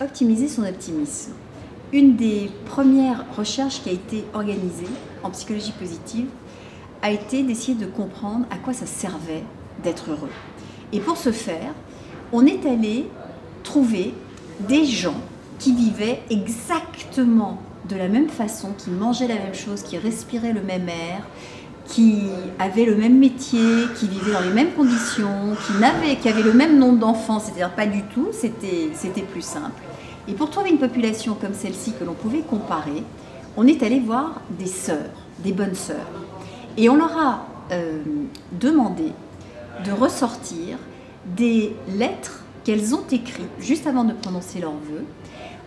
optimiser son optimisme. Une des premières recherches qui a été organisée en psychologie positive a été d'essayer de comprendre à quoi ça servait d'être heureux. Et pour ce faire, on est allé trouver des gens qui vivaient exactement de la même façon, qui mangeaient la même chose, qui respiraient le même air, qui avaient le même métier, qui vivaient dans les mêmes conditions, qui avaient le même nombre d'enfants, c'est-à-dire pas du tout, c'était plus simple. Et pour trouver une population comme celle-ci que l'on pouvait comparer, on est allé voir des sœurs, des bonnes sœurs. Et on leur a demandé de ressortir des lettres qu'elles ont écrites juste avant de prononcer leurs vœux.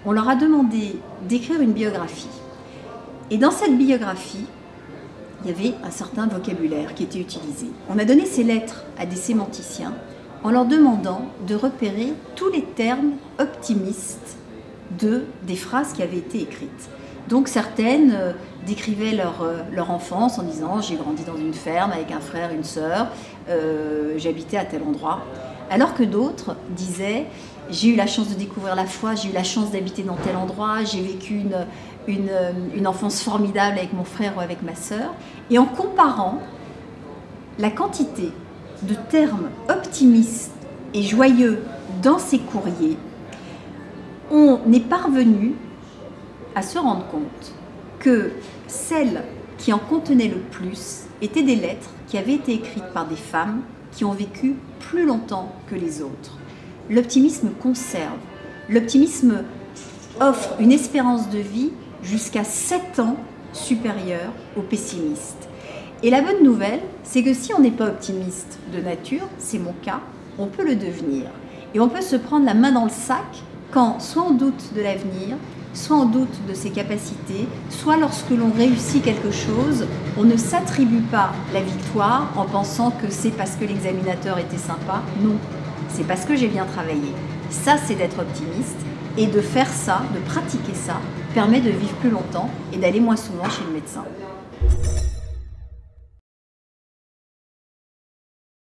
On leur a demandé d'écrire une biographie. Et dans cette biographie, il y avait un certain vocabulaire qui était utilisé. On a donné ces lettres à des sémanticiens en leur demandant de repérer tous les termes optimistes des phrases qui avaient été écrites. Donc certaines décrivaient leur enfance en disant « j'ai grandi dans une ferme avec un frère, une sœur, j'habitais à tel endroit ». Alors que d'autres disaient « j'ai eu la chance de découvrir la foi, j'ai eu la chance d'habiter dans tel endroit, j'ai vécu une enfance formidable avec mon frère ou avec ma sœur ». Et en comparant la quantité de termes optimistes et joyeux dans ces courriers, on est parvenu à se rendre compte que celles qui en contenaient le plus étaient des lettres qui avaient été écrites par des femmes qui ont vécu plus longtemps que les autres. L'optimisme conserve. L'optimisme offre une espérance de vie jusqu'à 7 ans supérieure au pessimiste. Et la bonne nouvelle, c'est que si on n'est pas optimiste de nature, c'est mon cas, on peut le devenir. Et on peut se prendre la main dans le sac quand soit on doute de l'avenir, soit on doute de ses capacités, soit lorsque l'on réussit quelque chose, on ne s'attribue pas la victoire en pensant que c'est parce que l'examinateur était sympa. Non, c'est parce que j'ai bien travaillé. Ça, c'est d'être optimiste. Et de faire ça, de pratiquer ça, permet de vivre plus longtemps et d'aller moins souvent chez le médecin.